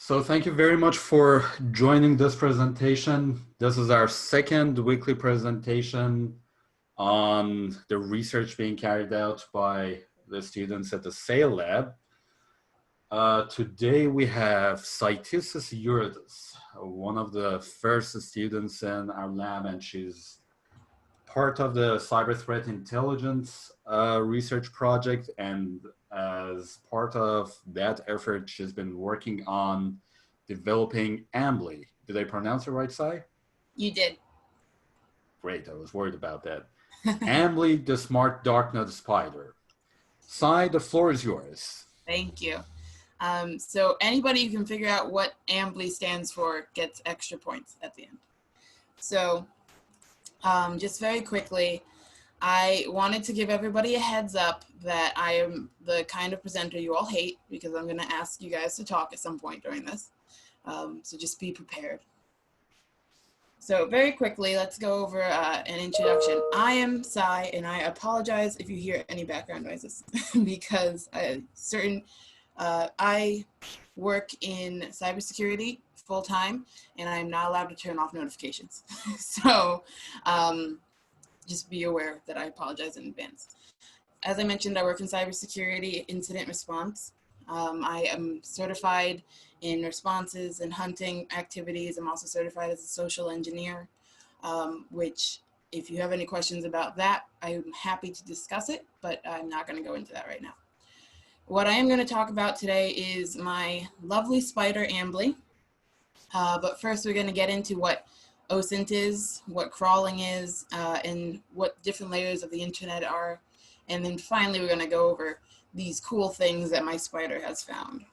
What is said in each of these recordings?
So thank you very much for joining this presentation. This is our second weekly presentation on the research being carried out by the students at the SAIL lab. Today we have Cytisus Eurydice, one of the first students in our lab, and she's part of the cyber threat intelligence research project, and as part of that effort, she's been working on developing Ambly. Did I pronounce it right, Cy? You did. Great, I was worried about that. Ambly, the smart darknet spider. Cy, the floor is yours. Thank you. So anybody who can figure out what Ambly stands for gets extra points at the end. So just very quickly, I wanted to give everybody a heads up that I am the kind of presenter you all hate, because I'm going to ask you guys to talk at some point during this. So just be prepared. So very quickly, let's go over an introduction. I am Cy, and I apologize if you hear any background noises because I work in cybersecurity full-time, and I'm not allowed to turn off notifications. So just be aware that I apologize in advance. As I mentioned, I work in cybersecurity incident response. I am certified in responses and hunting activities. I'm also certified as a social engineer, which if you have any questions about that, I'm happy to discuss it, but I'm not going to go into that right now. What I am going to talk about today is my lovely spider Ambly. But first we're going to get into what OSINT is, what crawling is, and what different layers of the internet are. And then finally we're going to go over these cool things that my spider has found.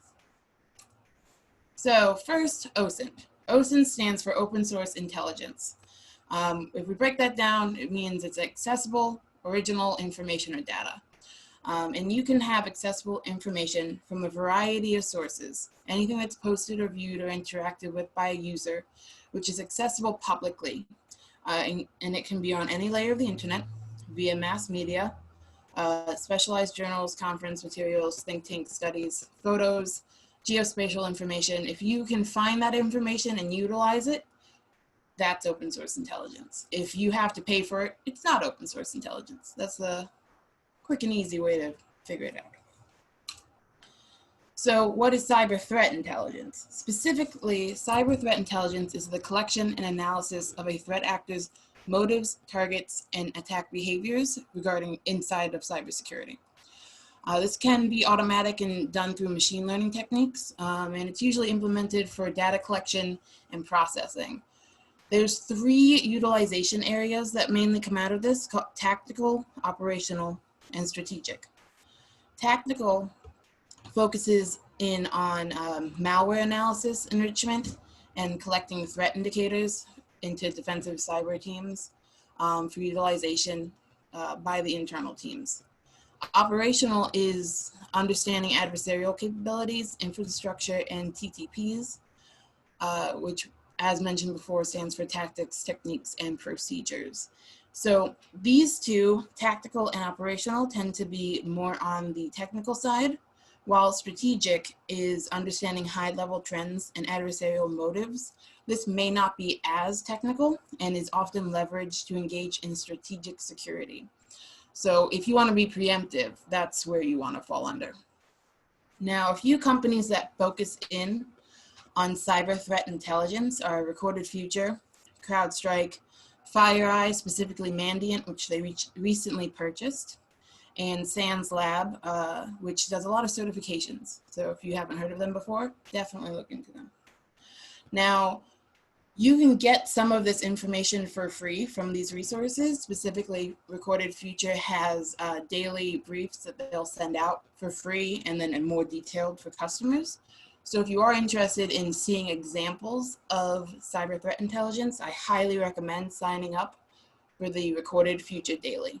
So first, OSINT. OSINT stands for Open Source Intelligence. If we break that down, it means it's accessible, original information or data. And you can have accessible information from a variety of sources, anything that's posted or viewed or interacted with by a user, which is accessible publicly. And it can be on any layer of the internet, via mass media, specialized journals, conference materials, think tank studies, photos, geospatial information. If you can find that information and utilize it, that's open source intelligence. If you have to pay for it, it's not open source intelligence. That's the quick and easy way to figure it out. So what is cyber threat intelligence? Specifically, cyber threat intelligence is the collection and analysis of a threat actor's motives, targets, and attack behaviors regarding inside of cybersecurity. This can be automatic and done through machine learning techniques, and it's usually implemented for data collection and processing. There's 3 utilization areas that mainly come out of this: tactical, operational, and strategic. Tactical focuses in on malware analysis, enrichment, and collecting threat indicators into defensive cyber teams for utilization by the internal teams. Operational is understanding adversarial capabilities, infrastructure, and TTPs, which, as mentioned before, stands for tactics, techniques, and procedures. So these 2, tactical and operational, tend to be more on the technical side, while strategic is understanding high-level trends and adversarial motives. This may not be as technical and is often leveraged to engage in strategic security. So if you want to be preemptive, that's where you want to fall under. Now, a few companies that focus in on cyber threat intelligence are Recorded Future, CrowdStrike, FireEye, specifically Mandiant, which they recently purchased, and SANS Lab, which does a lot of certifications. So if you haven't heard of them before, definitely look into them. Now, you can get some of this information for free from these resources. Specifically, Recorded Future has daily briefs that they'll send out for free and then more detailed for customers. So if you are interested in seeing examples of cyber threat intelligence, I highly recommend signing up for the Recorded Future Daily.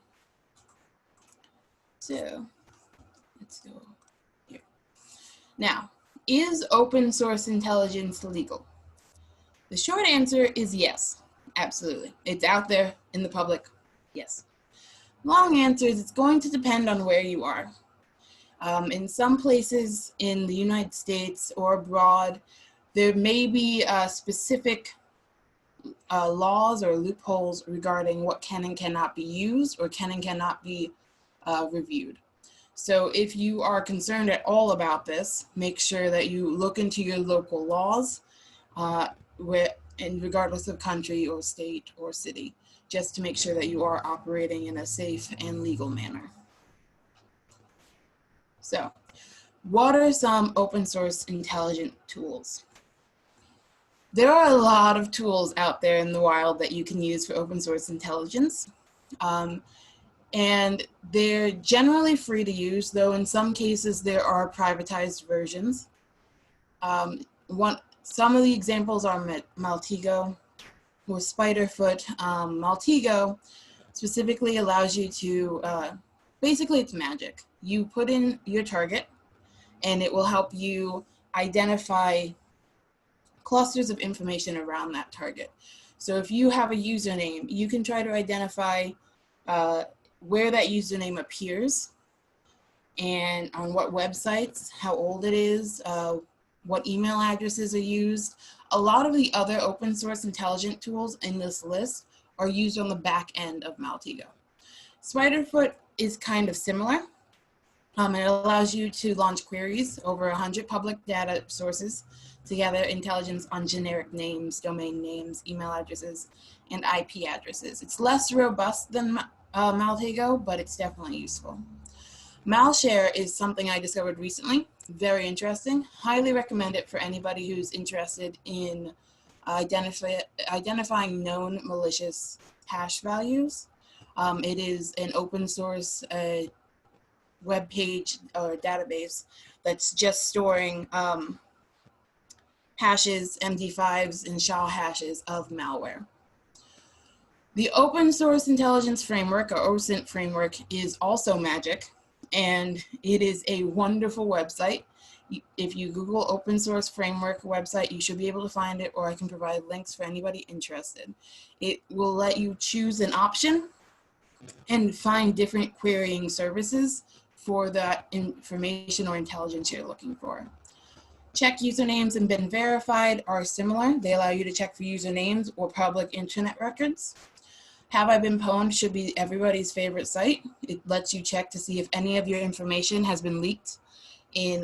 So let's go here. Now, is open source intelligence legal? The short answer is yes, absolutely. It's out there in the public, yes. Long answer is it's going to depend on where you are. In some places in the United States or abroad, There may be specific laws or loopholes regarding what can and cannot be used or can and cannot be reviewed. So if you are concerned at all about this, make sure that you look into your local laws, and regardless of country or state or city, just to make sure that you are operating in a safe and legal manner. So, what are some open source intelligent tools? There are a lot of tools out there in the wild that you can use for open source intelligence. And they're generally free to use, though in some cases there are privatized versions. Some of the examples are Maltego or Spiderfoot. Maltego specifically allows you to, basically it's magic. You put in your target and it will help you identify clusters of information around that target. So if you have a username, you can try to identify where that username appears and on what websites, how old it is, what email addresses are used. A lot of the other open source intelligent tools in this list are used on the back end of Maltego. Spiderfoot is kind of similar. It allows you to launch queries over 100 public data sources to gather intelligence on generic names, domain names, email addresses, and IP addresses. It's less robust than Maltego, but it's definitely useful. Malshare is something I discovered recently, very interesting. Highly recommend it for anybody who's interested in identifying known malicious hash values. It is an open source web page or database that's just storing hashes, MD5s, and SHA hashes of malware. The open source intelligence framework, or OSINT framework, is also magic, and it is a wonderful website. If you Google open source framework website, you should be able to find it, or I can provide links for anybody interested. It will let you choose an option and find different querying services for that information or intelligence you're looking for. Check usernames and been verified are similar. They allow you to check for usernames or public internet records. Have I Been Pwned should be everybody's favorite site. It lets you check to see if any of your information has been leaked in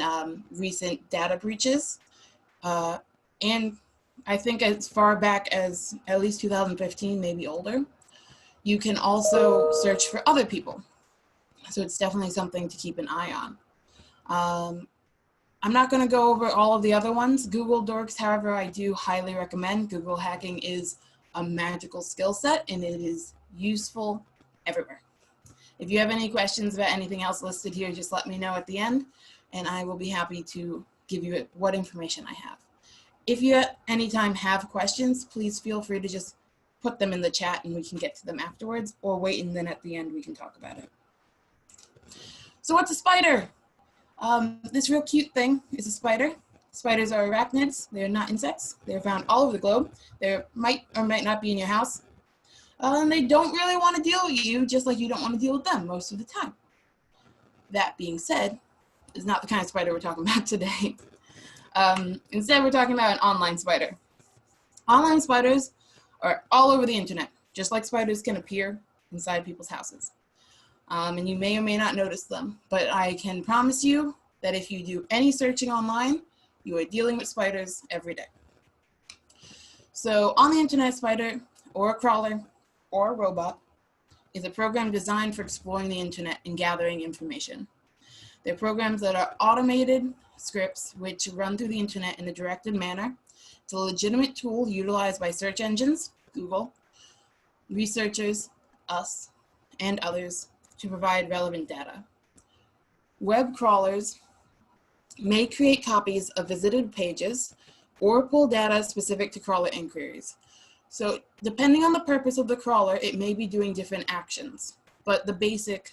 recent data breaches. And I think as far back as at least 2015, maybe older. You can also search for other people. So it's definitely something to keep an eye on. I'm not going to go over all of the other ones. Google Dorks, however, I do highly recommend. Google hacking is a magical skill set and it is useful everywhere. If you have any questions about anything else listed here, just let me know at the end and I will be happy to give you what information I have. If you at any time have questions, please feel free to just put them in the chat and we can get to them afterwards, or wait and then at the end we can talk about it. So what's a spider? This real cute thing is a spider. Spiders are arachnids. They're not insects. They're found all over the globe. They might or might not be in your house. And they don't really want to deal with you, just like you don't want to deal with them most of the time. That being said, is not the kind of spider we're talking about today. Instead, we're talking about an online spider. Online spiders are all over the internet, just like spiders can appear inside people's houses. And you may or may not notice them, but I can promise you that if you do any searching online, you are dealing with spiders every day. So on the internet, spider or a crawler or a robot is a program designed for exploring the internet and gathering information. They're programs that are automated scripts which run through the internet in a directed manner. It's a legitimate tool utilized by search engines, Google, researchers, us, and others to provide relevant data. Web crawlers may create copies of visited pages or pull data specific to crawler inquiries. So depending on the purpose of the crawler, it may be doing different actions, but the basic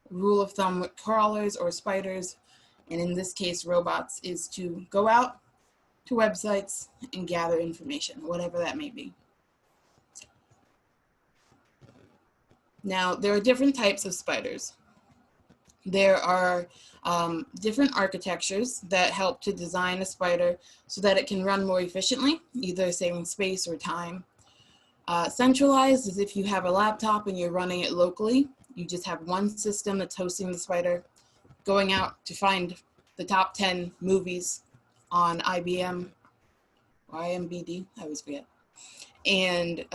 rule of thumb with crawlers or spiders, and in this case robots, is to go out to websites and gather information, whatever that may be. Now, there are different types of spiders. There are different architectures that help to design a spider so that it can run more efficiently, either saving space or time. Centralized is if you have a laptop and you're running it locally. You just have one system that's hosting the spider, going out to find the top 10 movies on IBM or IMBD, I always forget, and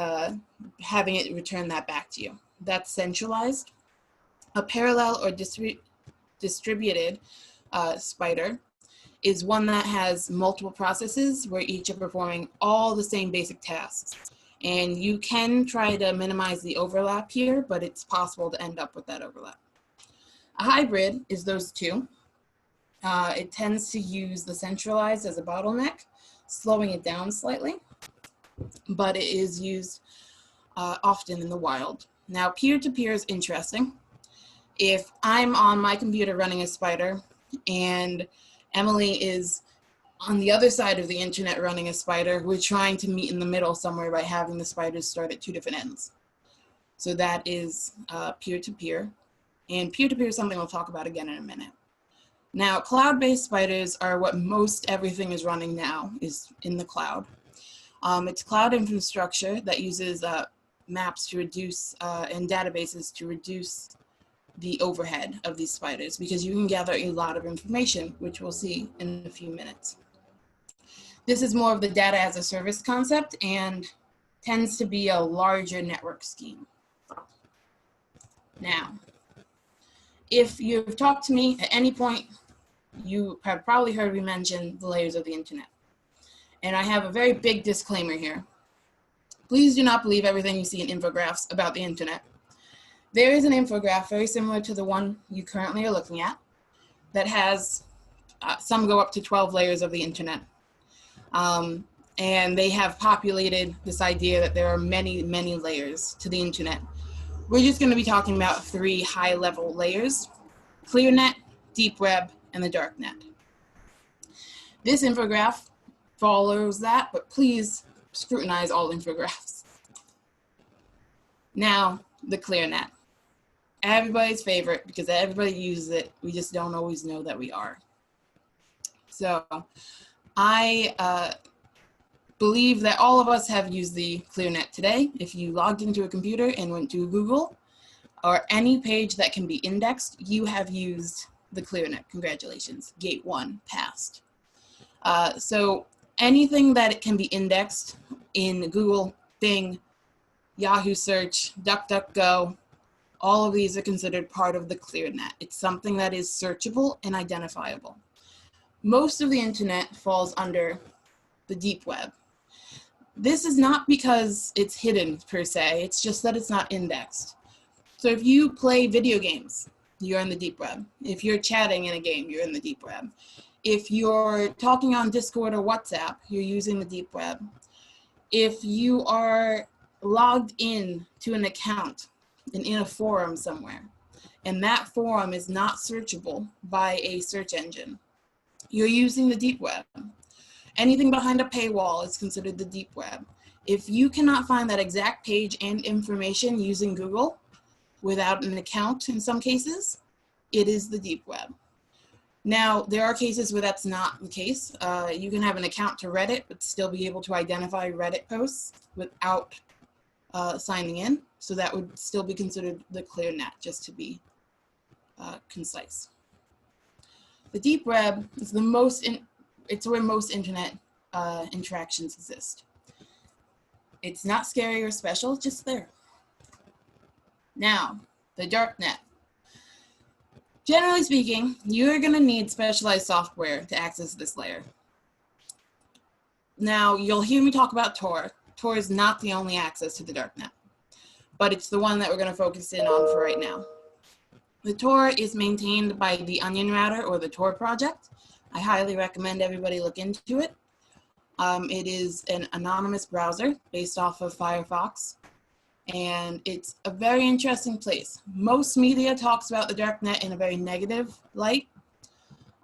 having it return that back to you. That's centralized. A parallel or distributed spider is one that has multiple processes where each are performing all the same basic tasks. And you can try to minimize the overlap here, but it's possible to end up with that overlap. A hybrid is those two. It tends to use the centralized as a bottleneck, slowing it down slightly, but it is used often in the wild. Now, peer-to-peer is interesting. If I'm on my computer running a spider and Emily is on the other side of the internet running a spider, we're trying to meet in the middle somewhere by having the spiders start at two different ends. So that is peer-to-peer. And peer-to-peer is something we'll talk about again in a minute. Now, cloud-based spiders are what most everything is running now, is in the cloud. It's cloud infrastructure that uses maps to reduce and databases to reduce the overhead of these spiders, because you can gather a lot of information, which we'll see in a few minutes. This is more of the data as a service concept and tends to be a larger network scheme. Now, if you've talked to me at any point, you have probably heard me mention the layers of the internet. And I have a very big disclaimer here. Please do not believe everything you see in infographics about the internet. There is an infographic very similar to the one you currently are looking at that has, some go up to 12 layers of the internet. And they have populated this idea that there are many, many layers to the internet. We're just going to be talking about 3 high-level layers: Clearnet, Deep Web, and the Darknet. This infographic follows that, but please scrutinize all infographics. Now, the Clearnet. Everybody's favorite because everybody uses it. We just don't always know that we are. So I believe that all of us have used the Clearnet today. If you logged into a computer and went to Google or any page that can be indexed, you have used the Clearnet. Congratulations, gate 1 passed. So anything that it can be indexed in Google, Bing, Yahoo search, DuckDuckGo, all of these are considered part of the Clearnet. It's something that is searchable and identifiable. Most of the internet falls under the deep web. This is not because it's hidden per se, it's just that it's not indexed. So if you play video games, you're in the deep web. If you're chatting in a game, you're in the deep web. If you're talking on Discord or WhatsApp, you're using the deep web. If you are logged in to an account and in a forum somewhere, and that forum is not searchable by a search engine, you're using the deep web. Anything behind a paywall is considered the deep web. If you cannot find that exact page and information using Google without an account in some cases, it is the deep web. Now, there are cases where that's not the case. You can have an account to Reddit, but still be able to identify Reddit posts without signing in. So that would still be considered the Clearnet, just to be concise. The deep web is it's where most internet interactions exist. It's not scary or special, just there. Now, the Darknet. Generally speaking, you're going to need specialized software to access this layer. Now, you'll hear me talk about Tor. Tor is not the only access to the Darknet, but it's the one that we're going to focus in on for right now. The Tor is maintained by the Onion Router or the Tor project. I highly recommend everybody look into it. It is an anonymous browser based off of Firefox, and it's a very interesting place. Most media talks about the Darknet in a very negative light,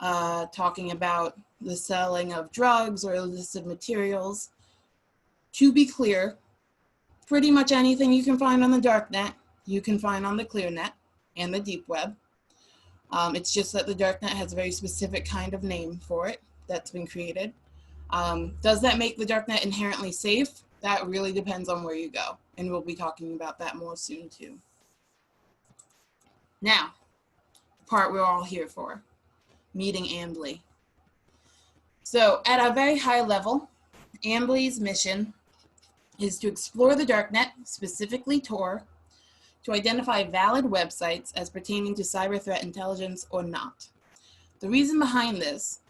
talking about the selling of drugs or illicit materials. To be clear, pretty much anything you can find on the Darknet, you can find on the Clearnet and the deep web. It's just that the darknet has a very specific kind of name for it that's been created. Does that make the darknet inherently safe? That really depends on where you go, and we'll be talking about that more soon too. Now, the part we're all here for, meeting Ambly. So at a very high level, Ambly's mission is to explore the darknet, specifically Tor, to identify valid websites as pertaining to cyber threat intelligence or not. The reason behind this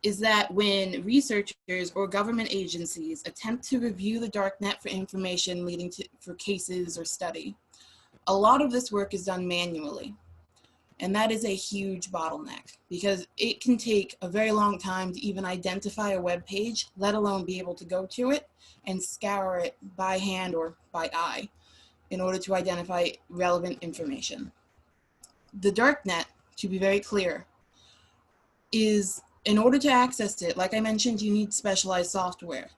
is that when researchers or government agencies attempt to review the darknet for information leading to for cases or study, a lot of this work is done manually. And that is a huge bottleneck because it can take a very long time to even identify a web page, let alone be able to go to it and scour it by hand or by eye in order to identify relevant information. The darknet, to be very clear, is, in order to access it, like I mentioned, you need specialized software.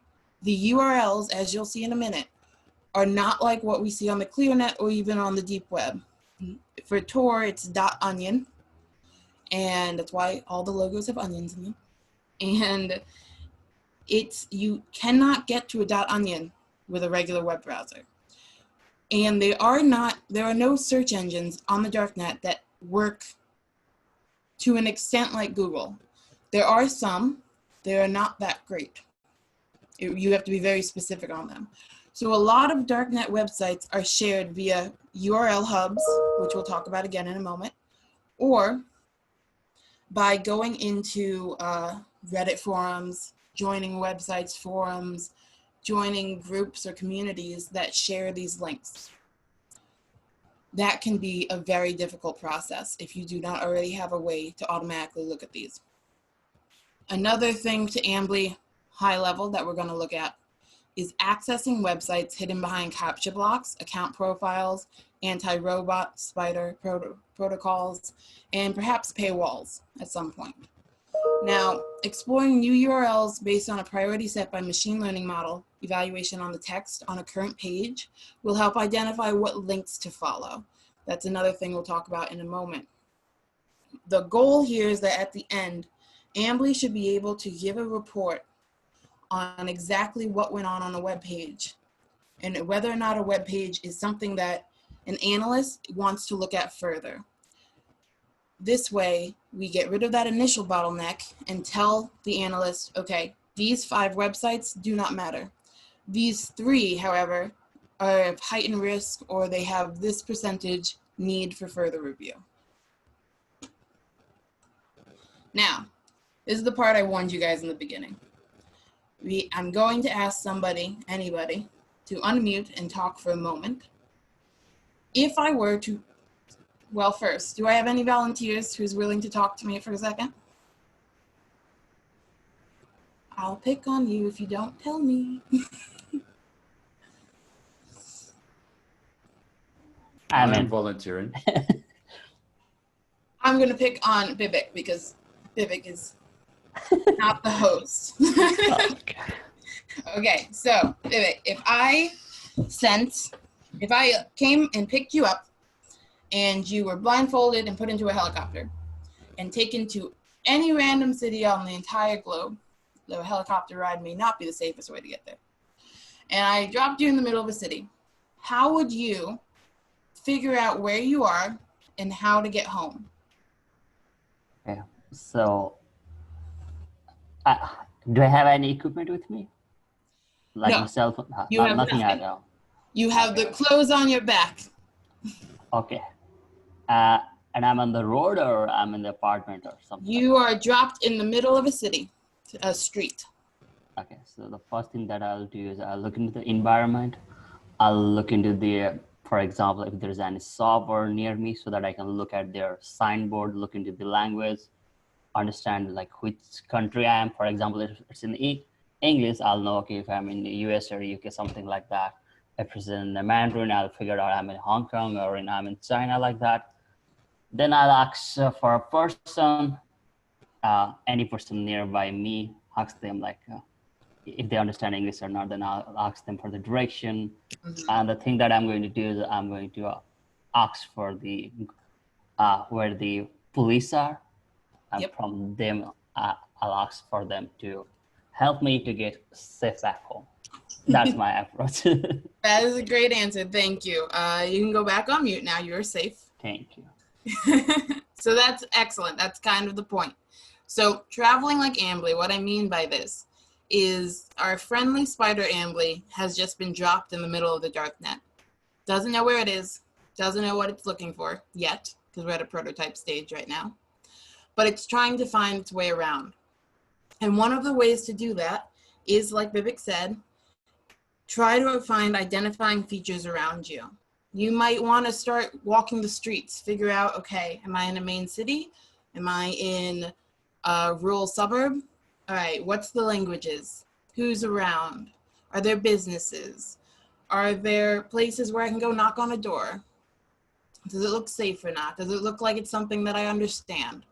The URLs, as you'll see in a minute, are not like what we see on the Clearnet or even on the deep web. For Tor, it's .onion, and that's why all the logos have onions in them. And you cannot get to a .onion with a regular web browser. And there are no search engines on the darknet that work to an extent like Google. There are some, they are not that great. You have to be very specific on them. So a lot of darknet websites are shared via URL hubs, which we'll talk about again in a moment, or by going into Reddit forums, joining websites, forums, joining groups or communities that share these links. That can be a very difficult process if you do not already have a way to automatically look at these. Another thing to Ambly high level that we're going to look at is accessing websites hidden behind CAPTCHA blocks, account profiles, anti-robot spider protocols, and perhaps paywalls at some point. Now, exploring new URLs based on a priority set by machine learning model evaluation on the text on a current page will help identify what links to follow. That's another thing we'll talk about in a moment. The goal here is that at the end, Ambly should be able to give a report on exactly what went on a web page and whether or not a web page is something that an analyst wants to look at further. This way, we get rid of that initial bottleneck and tell the analyst, okay, these 5 websites do not matter. These 3, however, are of heightened risk or they have this percentage need for further review. Now, this is the part I warned you guys in the beginning. I'm going to ask anybody, to unmute and talk for a moment. If I were to, well, first, do I have any volunteers who's willing to talk to me for a second? I'll pick on you if you don't tell me. I'm volunteering. I'm going to pick on Vivek because Vivek is not the host. Okay, so Vivek, if I came and picked you up and you were blindfolded and put into a helicopter and taken to any random city on the entire globe, the helicopter ride may not be the safest way to get there, and I dropped you in the middle of a city, how would you figure out where you are and how to get home? Okay, so do I have any equipment with me? Like No, my cell phone? you have nothing nothing. at all. You have the clothes on your back. Okay. And I'm on the road or I'm in the apartment or something? You are dropped in the middle of a city, a street. Okay, so the first thing that I'll do is I'll look into the environment. I'll look into for example, if there's any software near me so that I can look at their signboard, look into the language, understand like which country I am. For example, if it's in English, I'll know, okay, if I'm in the US or UK, something like that. If it's in the Mandarin, I'll figure out I'm in Hong Kong or I'm in China, like that. Then I'll ask for a person, any person nearby me, ask them like, if they understand English or not, then I'll ask them for the direction. Mm-hmm. And the thing that I'm going to do is I'm going to ask for where the police are, and Yep. from them, I'll ask for them to help me to get safe back home. That's my approach. That is a great answer. Thank you. You can go back on mute now. You're safe. Thank you. So that's excellent. That's kind of the point. So traveling like Ambly, what I mean by this is our friendly spider Ambly has just been dropped in the middle of the Darknet. Doesn't know where it is, doesn't know what it's looking for yet, because we're at a prototype stage right now. But it's trying to find its way around. And one of the ways to do that is, like Vivek said, try to find identifying features around you. You might want to start walking the streets, figure out, okay, am I in a main city? Am I in a rural suburb? All right, what's the languages? Who's around? Are there businesses? Are there places where I can go knock on a door? Does it look safe or not? Does it look like it's something that I understand?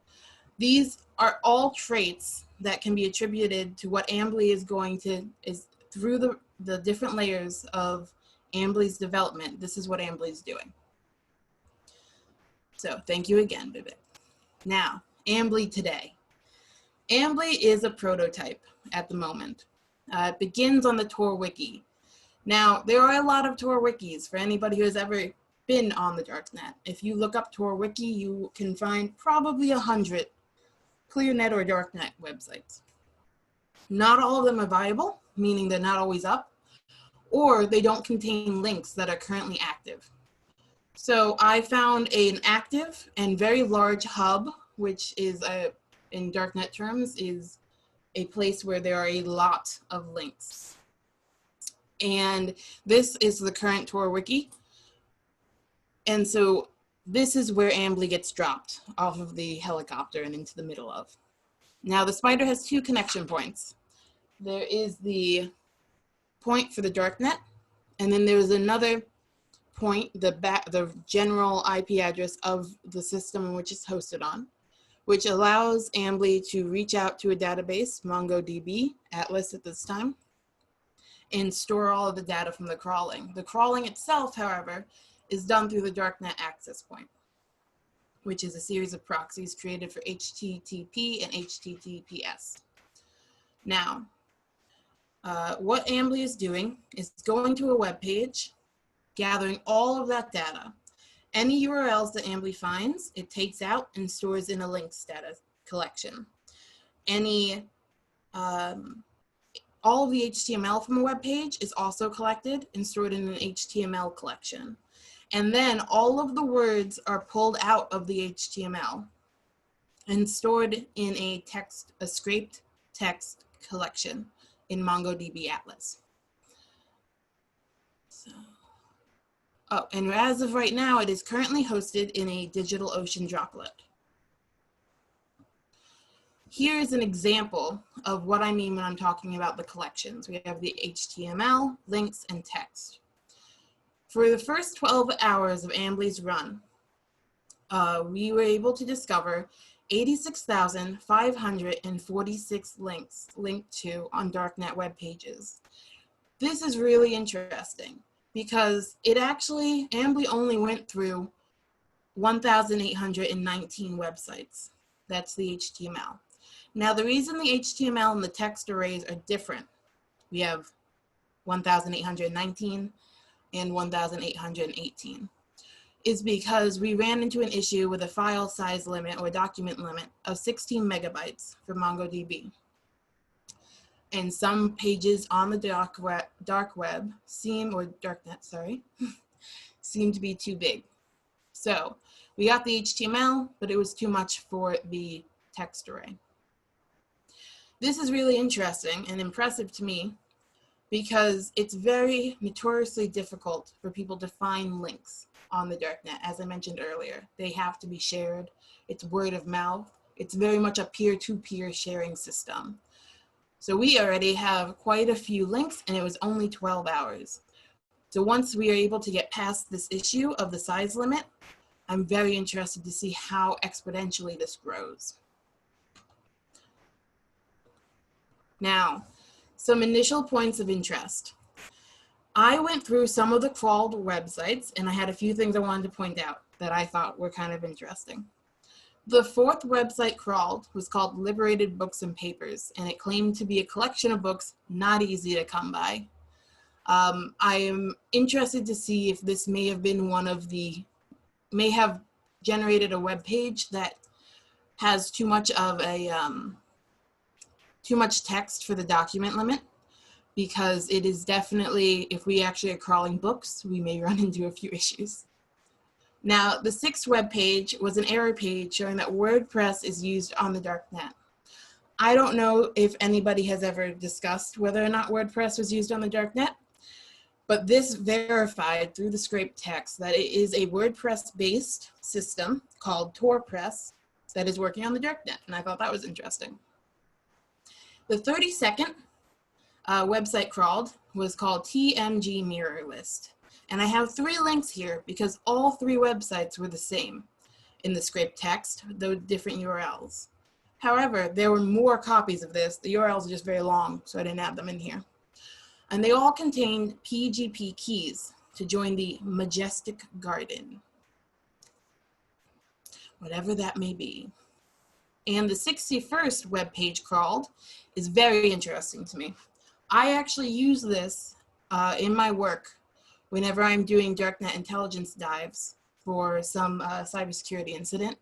These are all traits that can be attributed to what Ambly is going to, is through the different layers of Ambly's development. This is what Ambly is doing. So thank you again, Vivek. Now, Ambly today. Ambly is a prototype at the moment. It begins on the Tor wiki. Now, there are a lot of Tor wikis for anybody who has ever been on the Darknet. If you look up Tor wiki, you can find probably 100 Clearnet or Darknet websites. Not all of them are viable, meaning they're not always up, or they don't contain links that are currently active. So I found an active and very large hub, which is, in Darknet terms, is a place where there are a lot of links. And this is the current Tor wiki. And so this is where Ambly gets dropped off of the helicopter and into the middle of. Now the spider has two connection points. There is the point for the Darknet, and then there's another point, the general IP address of the system in which it's hosted on, which allows Ambly to reach out to a database, MongoDB, Atlas at this time, and store all of the data from the crawling. The crawling itself, however, is done through the Darknet access point, which is a series of proxies created for HTTP and HTTPS. Now, what Ambly is doing is going to a web page, gathering all of that data. Any URLs that Ambly finds, it takes out and stores in a links data collection. All of the HTML from a web page is also collected and stored in an HTML collection. And then all of the words are pulled out of the HTML and stored in a scraped text collection in MongoDB Atlas. So, oh, and as of right now, it is currently hosted in a DigitalOcean droplet. Here's an example of what I mean when I'm talking about the collections. We have the HTML, links, and text. For the first 12 hours of Ambly's run, we were able to discover 86,546 links linked to on Darknet web pages. This is really interesting because Ambly only went through 1,819 websites. That's the HTML. Now, the reason the HTML and the text arrays are different, we have 1,819 and 1,818, is because we ran into an issue with a file size limit or document limit of 16 megabytes for MongoDB. And some pages on the Darknet seem to be too big. So we got the HTML, but it was too much for the text array. This is really interesting and impressive to me because it's very notoriously difficult for people to find links on the Darknet. As I mentioned earlier, they have to be shared. It's word of mouth. It's very much a peer-to-peer sharing system. So we already have quite a few links and it was only 12 hours. So once we are able to get past this issue of the size limit, I'm very interested to see how exponentially this grows. Now, some initial points of interest. I went through some of the crawled websites and I had a few things I wanted to point out that I thought were kind of interesting. The fourth website crawled was called Liberated Books and Papers, and it claimed to be a collection of books not easy to come by. I am interested to see if this may have been may have generated a web page that has too much of a, too much text for the document limit, because it is definitely, if we actually are crawling books, we may run into a few issues. Now, the sixth web page was an error page showing that WordPress is used on the Darknet. I don't know if anybody has ever discussed whether or not WordPress was used on the Darknet, but this verified through the scraped text that it is a WordPress-based system called TorPress that is working on the Darknet, and I thought that was interesting. The 32nd website crawled was called TMG Mirror List. And I have 3 links here because all 3 websites were the same in the scraped text, though different URLs. However, there were more copies of this. The URLs are just very long, so I didn't add them in here. And they all contained PGP keys to join the Majestic Garden, whatever that may be. And the 61st web page crawled is very interesting to me. I actually use this in my work whenever I'm doing Darknet intelligence dives for some cybersecurity incident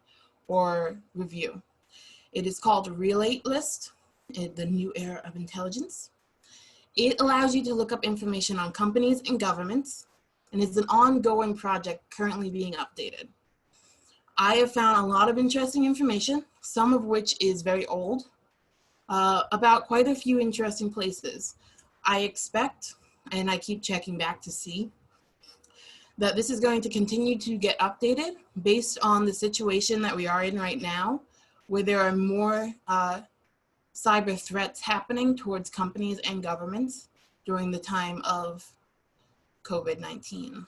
or review. It is called Relate List, the new era of intelligence. It allows you to look up information on companies and governments, and it's an ongoing project currently being updated. I have found a lot of interesting information, some of which is very old, about quite a few interesting places. I expect, and I keep checking back to see, that this is going to continue to get updated based on the situation that we are in right now, where there are more cyber threats happening towards companies and governments during the time of COVID-19.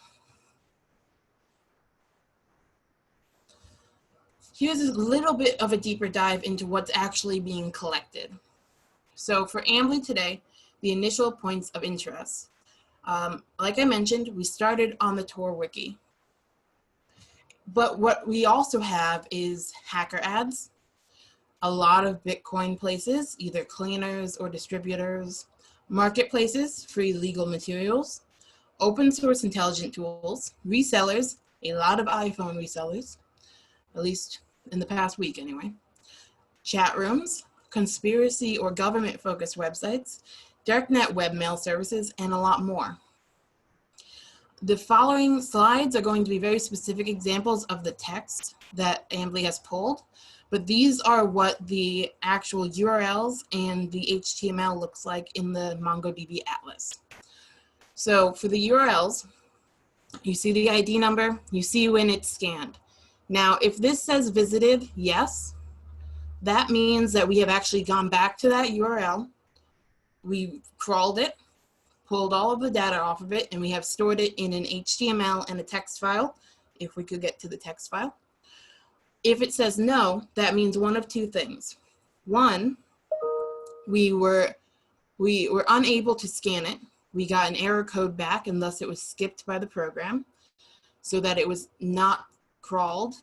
Here's a little bit of a deeper dive into what's actually being collected. So for Ambly today, the initial points of interest. Like I mentioned, we started on the Tor wiki. But what we also have is hacker ads, a lot of Bitcoin places, either cleaners or distributors, marketplaces for illegal materials, open source intelligent tools, resellers, a lot of iPhone resellers, at least in the past week anyway, chat rooms, conspiracy or government focused websites, Darknet webmail services, and a lot more. The following slides are going to be very specific examples of the text that Ambly has pulled, but these are what the actual URLs and the HTML looks like in the MongoDB Atlas. So for the URLs, you see the ID number, you see when it's scanned. Now, if this says visited, yes, that means that we have actually gone back to that URL, we crawled it, pulled all of the data off of it, and we have stored it in an HTML and a text file, if we could get to the text file. If it says no, that means one of 2 things. One, we were unable to scan it. We got an error code back, and thus it was skipped by the program, so that it was not crawled.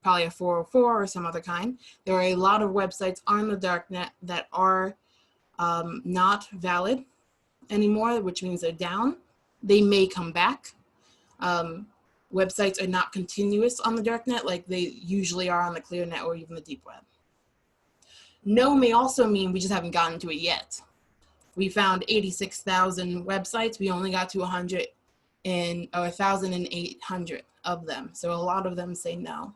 Probably a 404 or some other kind. There are a lot of websites on the Darknet that are not valid anymore, which means they're down. They may come back. Websites are not continuous on the Darknet like they usually are on the Clearnet or even the deep web. No may also mean we just haven't gotten to it yet. We found 86,000 websites. We only got to 1,800 of them. So a lot of them say no.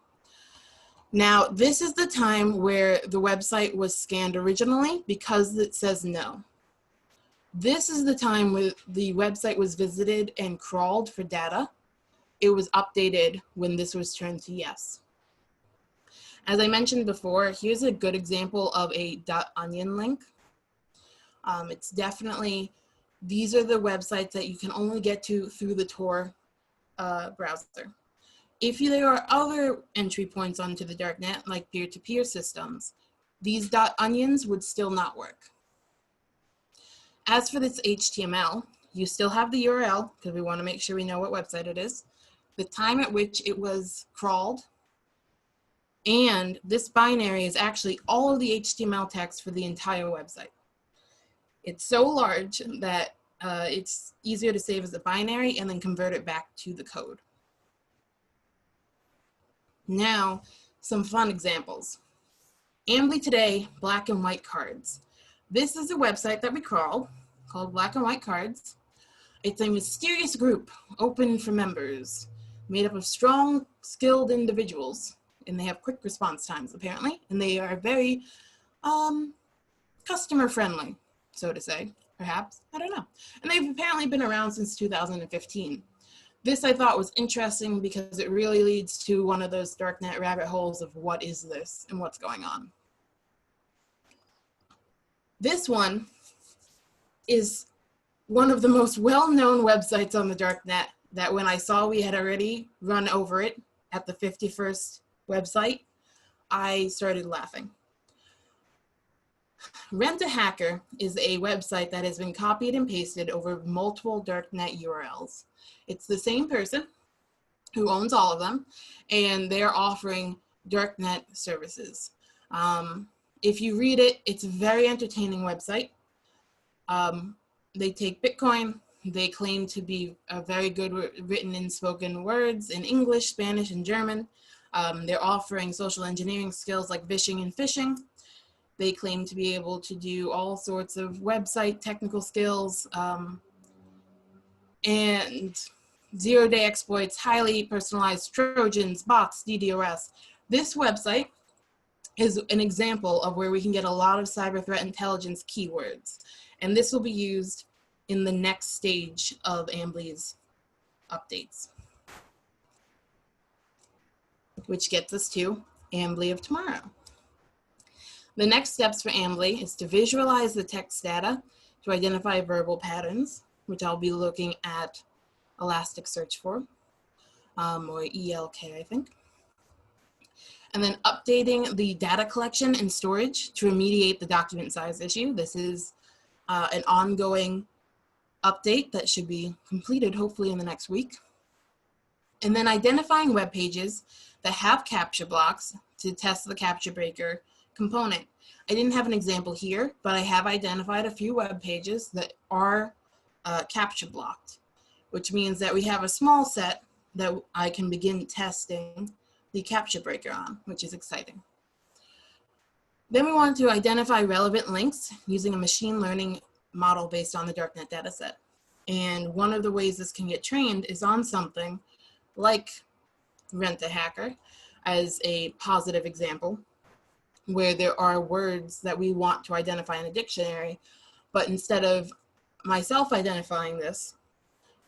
Now, this is the time where the website was scanned originally because it says no. This is the time where the website was visited and crawled for data. It was updated when this was turned to yes. As I mentioned before, here's a good example of a .onion link. It's definitely, these are the websites that you can only get to through the Tor browser. If there are other entry points onto the Darknet, like peer-to-peer systems, these .onions would still not work. As for this HTML, you still have the URL, because we want to make sure we know what website it is, the time at which it was crawled, And this binary is actually all of the HTML text for the entire website. It's so large that it's easier to save as a binary and then convert it back to the code. Now, some fun examples. Ambly Today, black and white cards. This is a website that we crawled called Black and White Cards. It's a mysterious group open for members, made up of strong, skilled individuals, and they have quick response times apparently, and they are very customer friendly, so to say, perhaps, I don't know. And they've apparently been around since 2015. This I thought was interesting because it really leads to one of those Darknet rabbit holes of what is this and what's going on. This one is one of the most well-known websites on the Darknet that when I saw we had already run over it at the 51st website, I started laughing. Rent-A-Hacker is a website that has been copied and pasted over multiple Darknet URLs. It's the same person who owns all of them, and they're offering Darknet services. If you read it, it's a very entertaining website. They take Bitcoin. They claim to be very good written and spoken words in English, Spanish, and German. They're offering social engineering skills like vishing and phishing. They claim to be able to do all sorts of website technical skills and zero-day exploits, highly personalized Trojans, bots, DDoS. This website is an example of where we can get a lot of cyber threat intelligence keywords. And this will be used in the next stage of Ambly's updates. Which gets us to Ambly of tomorrow. The next steps for Ambly is to visualize the text data to identify verbal patterns, which I'll be looking at Elasticsearch for, or ELK, I think. And then updating the data collection and storage to remediate the document size issue. This is an ongoing update that should be completed hopefully in the next week. And then identifying web pages that have captcha blocks to test the captcha breaker component. I didn't have an example here, but I have identified a few web pages that are captcha blocked, which means that we have a small set that I can begin testing the captcha breaker on, which is exciting. Then we want to identify relevant links using a machine learning model based on the Darknet dataset. And one of the ways this can get trained is on something like Rent-A-Hacker as a positive example, where there are words that we want to identify in a dictionary, but instead of myself identifying this,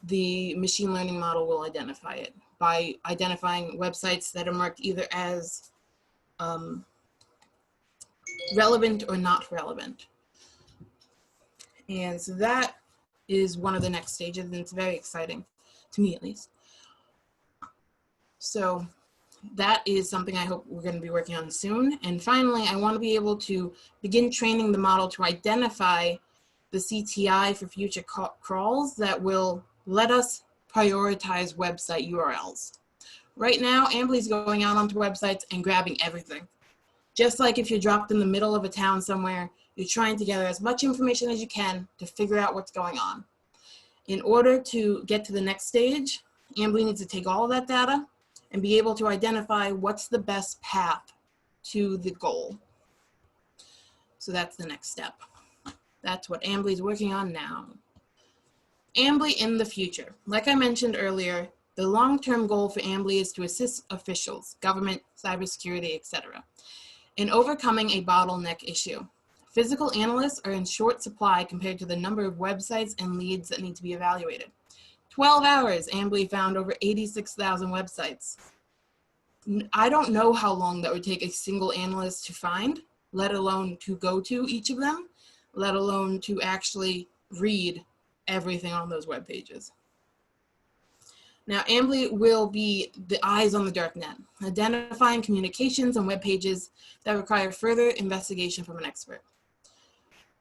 the machine learning model will identify it by identifying websites that are marked either as relevant or not relevant. And so that is one of the next stages, and it's very exciting, to me at least. So that is something I hope we're going to be working on soon. And finally, I want to be able to begin training the model to identify the CTI for future crawls that will let us prioritize website URLs. Right now, Ambly is going out onto websites and grabbing everything. Just like if you're dropped in the middle of a town somewhere, you're trying to gather as much information as you can to figure out what's going on. In order to get to the next stage, Ambly needs to take all of that data and be able to identify what's the best path to the goal. So that's the next step. That's what Ambly is working on now. Ambly in the future. Like I mentioned earlier, the long-term goal for Ambly is to assist officials, government, cybersecurity, etc., in overcoming a bottleneck issue. Physical analysts are in short supply compared to the number of websites and leads that need to be evaluated. 12 hours, Ambly found over 86,000 websites. I don't know how long that would take a single analyst to find, let alone to go to each of them, let alone to actually read everything on those web pages. Now, Ambly will be the eyes on the Darknet, identifying communications and web pages that require further investigation from an expert.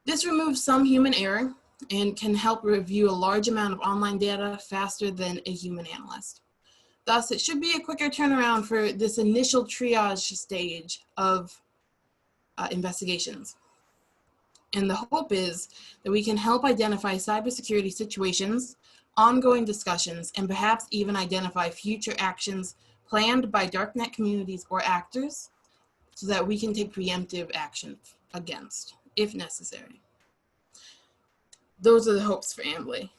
This removes some human error and can help review a large amount of online data faster than a human analyst. Thus, it should be a quicker turnaround for this initial triage stage of investigations. And the hope is that we can help identify cybersecurity situations, ongoing discussions, and perhaps even identify future actions planned by Darknet communities or actors so that we can take preemptive action against, if necessary. Those are the hopes for Ambly.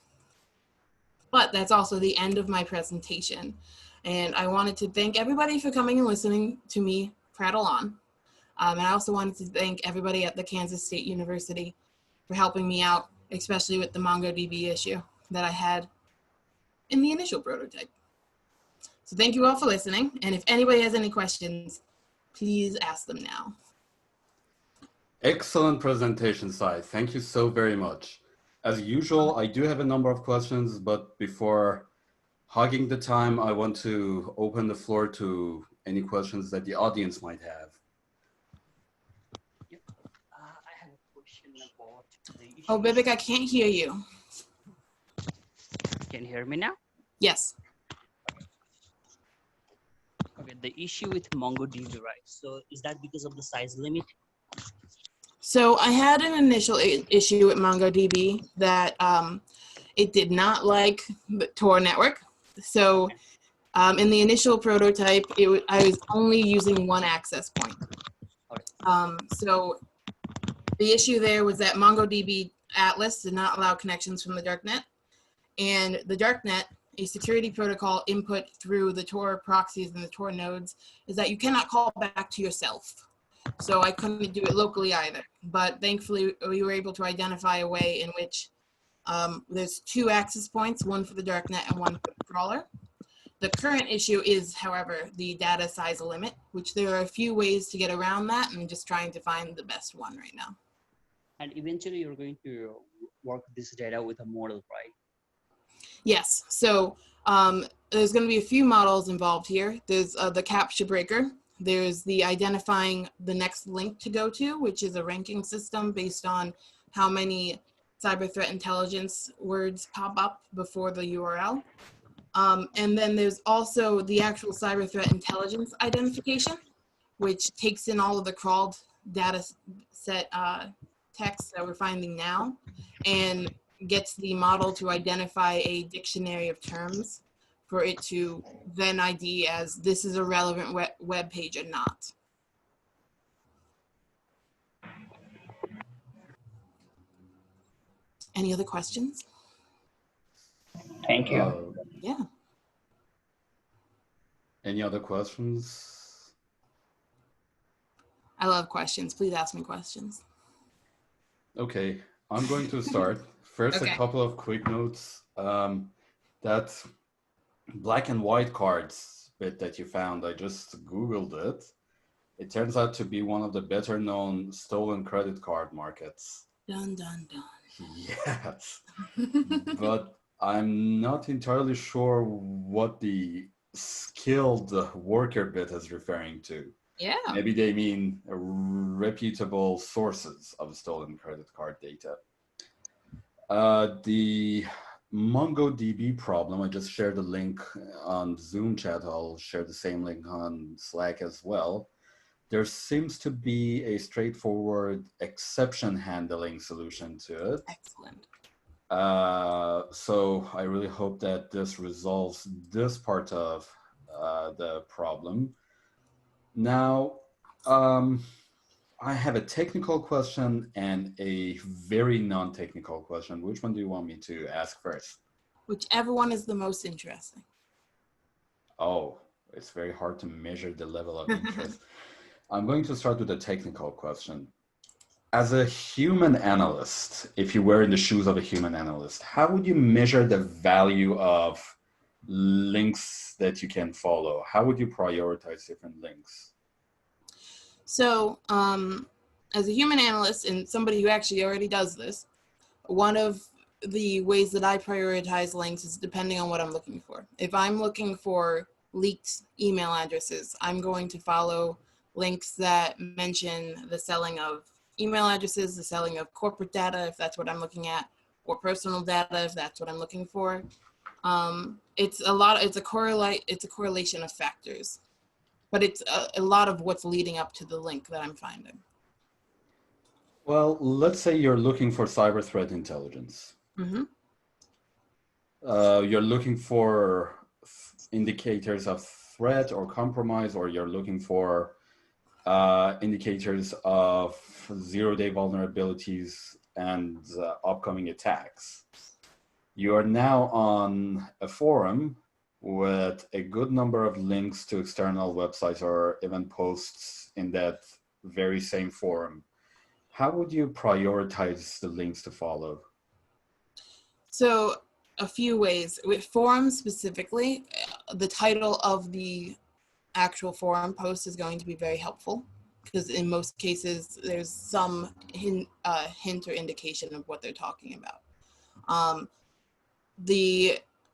But that's also the end of my presentation. And I wanted to thank everybody for coming and listening to me prattle on. And I also wanted to thank everybody at the Kansas State University for helping me out, especially with the MongoDB issue that I had in the initial prototype. So thank you all for listening. And if anybody has any questions, please ask them now. Excellent presentation, Sai. Thank you so very much. As usual, I do have a number of questions, but before hogging the time, I want to open the floor to any questions that the audience might have. Yep. I have a question about the issue. Oh, Vivek, I can't hear you. Can you hear me now? Yes. Okay, the issue with MongoDB, right? So is that because of the size limit? So I had an initial issue with MongoDB that it did not like the Tor network. So in the initial prototype, I was only using one access point. Okay. So the issue there was that MongoDB Atlas did not allow connections from the Darknet. And the Darknet, a security protocol input through the Tor proxies and the Tor nodes, is that you cannot call back to yourself. So I couldn't do it locally either. But thankfully, we were able to identify a way in which there's two access points, one for the Darknet and one for the crawler. The current issue is, however, the data size limit, which there are a few ways to get around that. I'm just trying to find the best one right now. And eventually you're going to work this data with a model, right? Yes, so there's going to be a few models involved here. There's the capture breaker. There's the identifying the next link to go to, which is a ranking system based on how many cyber threat intelligence words pop up before the URL. And then there's also the actual cyber threat intelligence identification, which takes in all of the crawled data set text that we're finding now and gets the model to identify a dictionary of terms for it to then ID as this is a relevant web page or not. Any other questions? Thank you. Yeah. Any other questions? I love questions. Please ask me questions. Okay, I'm going to start. First, Okay. a couple of quick notes. That black and white cards bit that you found, I just Googled it. It turns out to be one of the better known stolen credit card markets. Dun, dun, dun. Yes, but I'm not entirely sure what the skilled worker bit is referring to. Yeah. Maybe they mean reputable sources of stolen credit card data. The MongoDB problem, I just shared the link on Zoom chat. I'll share the same link on Slack as well. There seems to be a straightforward exception handling solution to it. Excellent. So I really hope that this resolves this part of the problem. Now, I have a technical question and a very non-technical question. Which one do you want me to ask first? Whichever one is the most interesting. Oh, it's very hard to measure the level of interest. I'm going to start with a technical question. As a human analyst, if you were in the shoes of a human analyst, how would you measure the value of links that you can follow? How would you prioritize different links? So as a human analyst and somebody who actually already does this, one of the ways that I prioritize links is depending on what I'm looking for. If I'm looking for leaked email addresses, I'm going to follow links that mention the selling of email addresses, the selling of corporate data, if that's what I'm looking at, or personal data, if that's what I'm looking for. It's a correlation of factors, but it's a lot of what's leading up to the link that I'm finding. Well, let's say you're looking for cyber threat intelligence. Mm-hmm. You're looking for indicators of threat or compromise, or you're looking for indicators of zero-day vulnerabilities and upcoming attacks. You are now on a forum with a good number of links to external websites or even posts in that very same forum. How would you prioritize the links to follow? So a few ways. With forums specifically, the title of the actual forum post is going to be very helpful because in most cases there's some hint or indication of what they're talking about.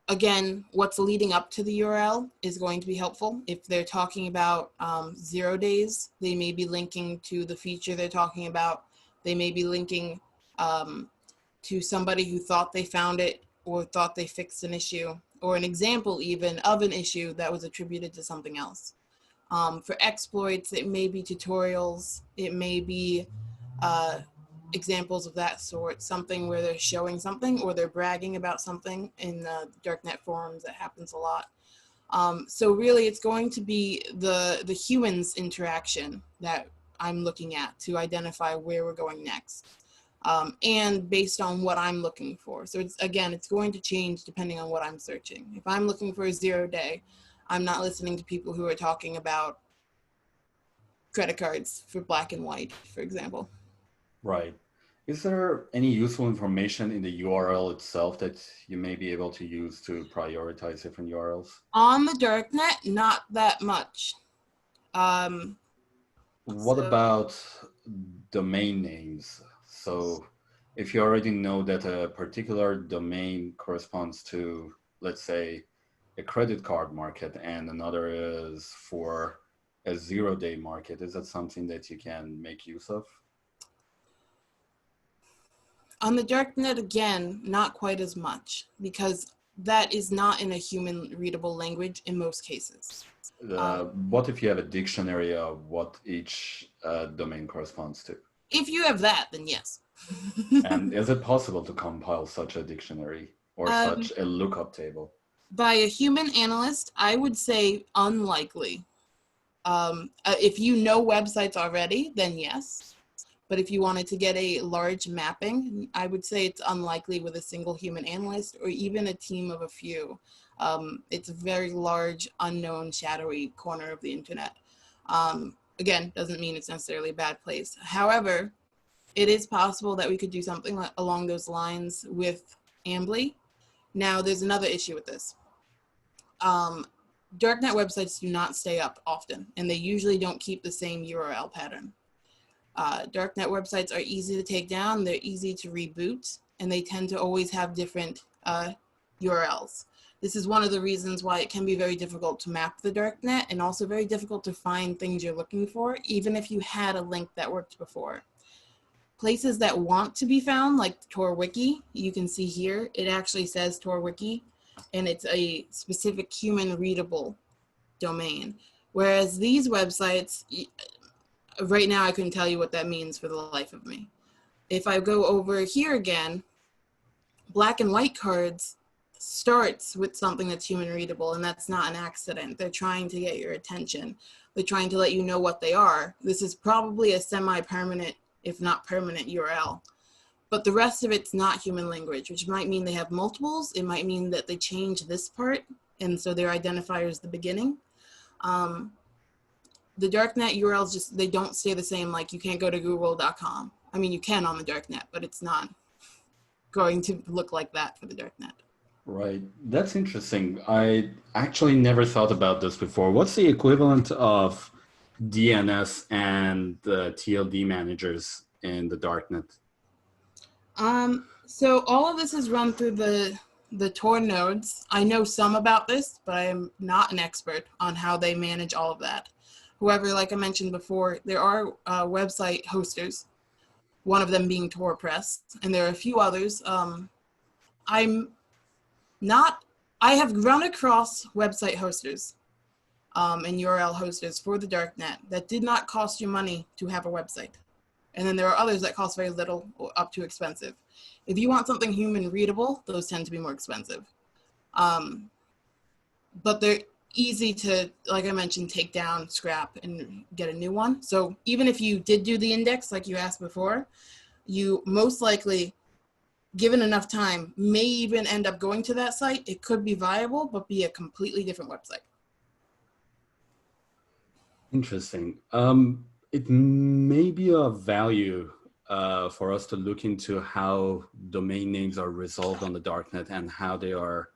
Again, what's leading up to the URL is going to be helpful. If they're talking about 0 days, they may be linking to the feature they're talking about. They may be linking to somebody who thought they found it or thought they fixed an issue, or an example even of an issue that was attributed to something else. For exploits, it may be tutorials, it may be examples of that sort, something where they're showing something or they're bragging about something. In the Darknet forums, that happens a lot. So really it's going to be the humans interaction that I'm looking at to identify where we're going next. And based on what I'm looking for. So it's going to change depending on what I'm searching. If I'm looking for a 0 day, I'm not listening to people who are talking about credit cards for black and white, for example. Right. Is there any useful information in the URL itself that you may be able to use to prioritize different URLs? On the Darknet, not that much. What about domain names? So if you already know that a particular domain corresponds to, let's say, a credit card market and another is for a 0 day market, is that something that you can make use of? On the Darknet, again, not quite as much, because that is not in a human readable language in most cases. What if you have a dictionary of what each domain corresponds to? If you have that, then yes. And is it possible to compile such a dictionary or such a lookup table? By a human analyst, I would say unlikely. If you know websites already, then yes. But if you wanted to get a large mapping, I would say it's unlikely with a single human analyst or even a team of a few. It's a very large, unknown, shadowy corner of the internet. Again, doesn't mean it's necessarily a bad place. However, it is possible that we could do something along those lines with Ambly. Now, there's another issue with this. Darknet websites do not stay up often, and they usually don't keep the same URL pattern. Darknet websites are easy to take down, they're easy to reboot, and they tend to always have different URLs. This is one of the reasons why it can be very difficult to map the Darknet and also very difficult to find things you're looking for, even if you had a link that worked before. Places that want to be found, like TorWiki, you can see here, it actually says TorWiki, and it's a specific human readable domain. Whereas these websites, right now I couldn't tell you what that means for the life of me. If I go over here again, black and white cards starts with something that's human readable, and that's not an accident. They're trying to get your attention. They're trying to let you know what they are. This is probably a semi-permanent, if not permanent, URL. But the rest of it's not human language, which might mean they have multiples. It might mean that they change this part, and so their identifier is the beginning. The Darknet URLs just, they don't stay the same. Like you can't go to google.com. I mean, you can on the Darknet, but it's not going to look like that for the Darknet. Right. That's interesting. I actually never thought about this before. What's the equivalent of DNS and TLD managers in the Darknet? So all of this is run through the Tor nodes. I know some about this, but I am not an expert on how they manage all of that. However, like I mentioned before, there are website hosters, one of them being Tor Press, and there are a few others. I'm not I have run across website hosters and URL hosters for the Darknet that did not cost you money to have a website. And then there are others that cost very little or up to expensive. If you want something human readable, those tend to be more expensive. But they're easy to, like I mentioned, take down, scrap, and get a new one. So even if you did do the index like you asked before, you most likely, given enough time, may even end up going to that site. It could be viable, but be a completely different website. Interesting. It may be of value for us to look into how domain names are resolved on the Darknet and how they are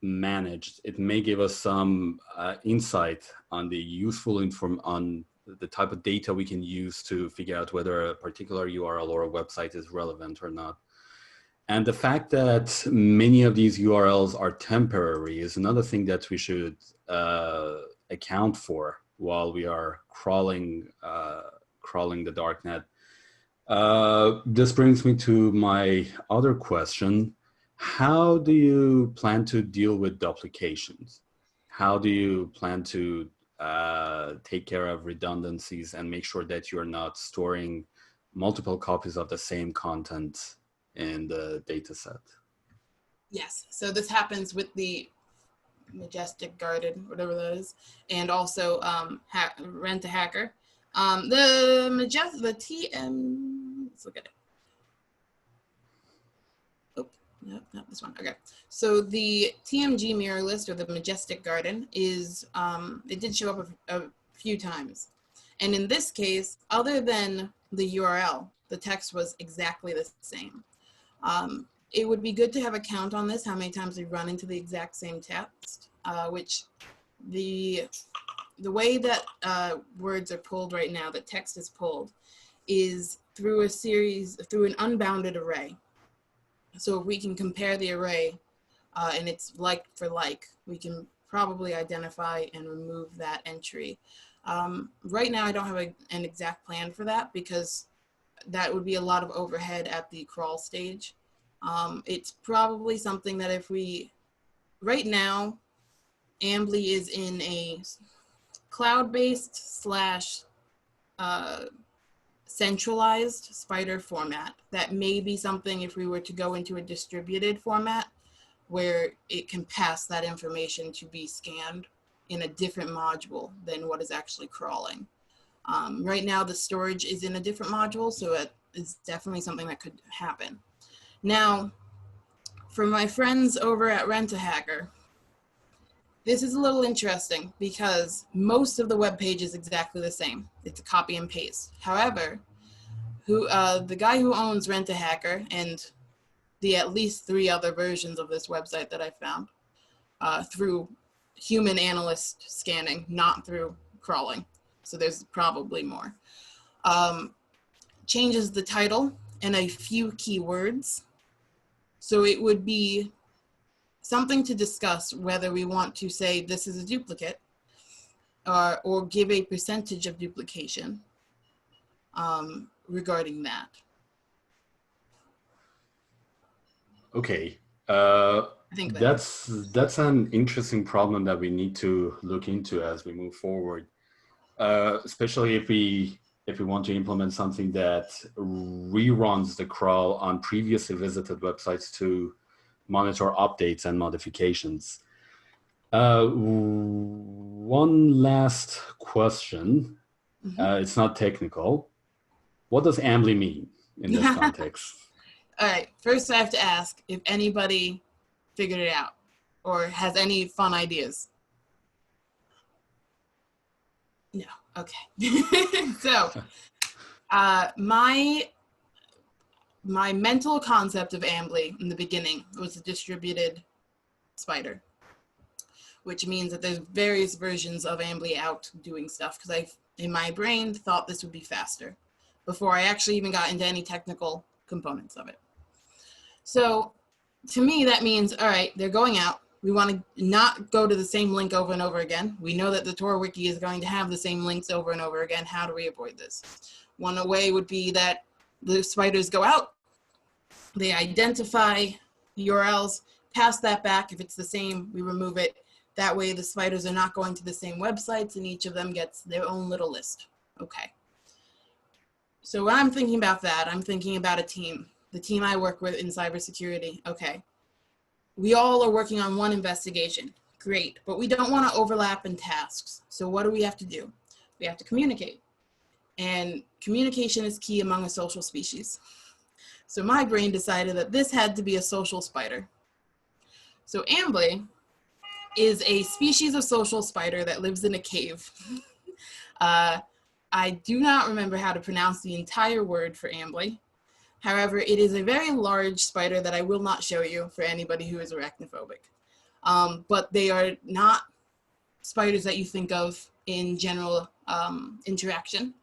managed. It may give us some insight on the useful on the type of data we can use to figure out whether a particular URL or a website is relevant or not. And the fact that many of these URLs are temporary is another thing that we should account for while we are crawling the Darknet. This brings me to my other question. How do you plan to deal with duplications? How do you plan to take care of redundancies and make sure that you're not storing multiple copies of the same content in the data set? Yes, so this happens with the Majestic Garden, whatever that is, and also Rent-A-Hacker. The TM, let's look at it. Oh, no, not this one. Okay, so the TMG mirror list, or the Majestic Garden, is it did show up a few times, and in this case, other than the URL, the text was exactly the same. It would be good to have a count on this, how many times we run into the exact same text, which the way that words are pulled right now, that text is pulled, is through an unbounded array. So if we can compare the array and it's like for like, we can probably identify and remove that entry. Right now, I don't have an exact plan for that because that would be a lot of overhead at the crawl stage. It's probably something that right now, Ambly is in a cloud-based / centralized Spider format. That may be something if we were to go into a distributed format where it can pass that information to be scanned in a different module than what is actually crawling. Right now, the storage is in a different module, so it is definitely something that could happen. Now, for my friends over at Rent-A-Hacker, this is a little interesting because most of the web page is exactly the same. It's a copy and paste. However, the guy who owns Rent-A-Hacker and the at least 3 other versions of this website that I found through human analyst scanning, not through crawling. So there's probably more. Changes the title and a few keywords. So it would be something to discuss whether we want to say this is a duplicate or give a percentage of duplication regarding that. Okay. I think that's an interesting problem that we need to look into as we move forward, especially if we want to implement something that reruns the crawl on previously visited websites to monitor updates and modifications. One last question. It's not technical. What does Ambly mean in this context? All right, first I have to ask if anybody figured it out or has any fun ideas. No, okay. So my mental concept of Ambly in the beginning was a distributed spider, which means that there's various versions of Ambly out doing stuff because I, in my brain, thought this would be faster before I actually even got into any technical components of it. So to me, that means, all right, they're going out. We want to not go to the same link over and over again. We know that the Tor wiki is going to have the same links over and over again. How do we avoid this? One way would be that the spiders go out, they identify URLs, pass that back. If it's the same, we remove it. That way the spiders are not going to the same websites and each of them gets their own little list. Okay. So when I'm thinking about that, I'm thinking about a team, the team I work with in cybersecurity. Okay. We all are working on one investigation. Great. But we don't want to overlap in tasks. So what do we have to do? We have to communicate. And communication is key among a social species. So my brain decided that this had to be a social spider. So Ambly is a species of social spider that lives in a cave. I do not remember how to pronounce the entire word for Ambly. However, it is a very large spider that I will not show you for anybody who is arachnophobic. But they are not spiders that you think of in general interaction.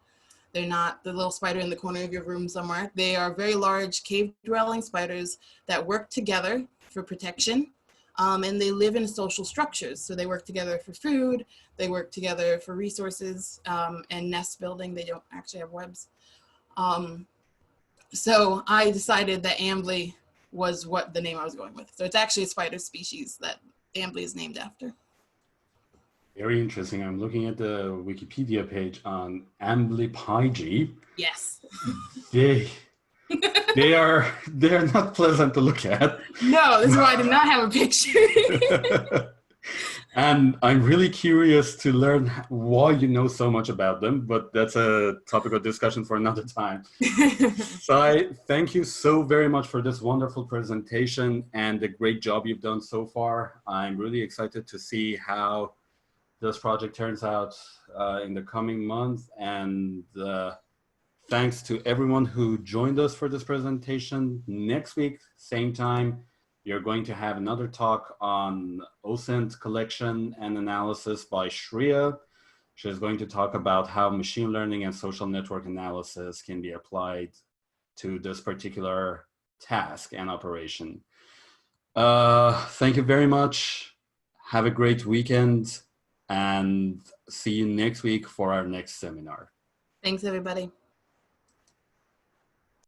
They're not the little spider in the corner of your room somewhere. They are very large cave-dwelling spiders that work together for protection, and they live in social structures. So they work together for food, they work together for resources, and nest building. They don't actually have webs. So I decided that Ambly was what the name I was going with. So it's actually a spider species that Ambly is named after. Very interesting. I'm looking at the Wikipedia page on Ambly Pyg. Yes. They're not pleasant to look at. No, this is why I did not have a picture. And I'm really curious to learn why you know so much about them, but that's a topic of discussion for another time. So I thank you so very much for this wonderful presentation and the great job you've done so far. I'm really excited to see how this project turns out in the coming months. And thanks to everyone who joined us for this presentation. Next week, same time, you're going to have another talk on OSINT collection and analysis by Shreya. She's going to talk about how machine learning and social network analysis can be applied to this particular task and operation. Thank you very much. Have a great weekend and see you next week for our next seminar. Thanks, everybody.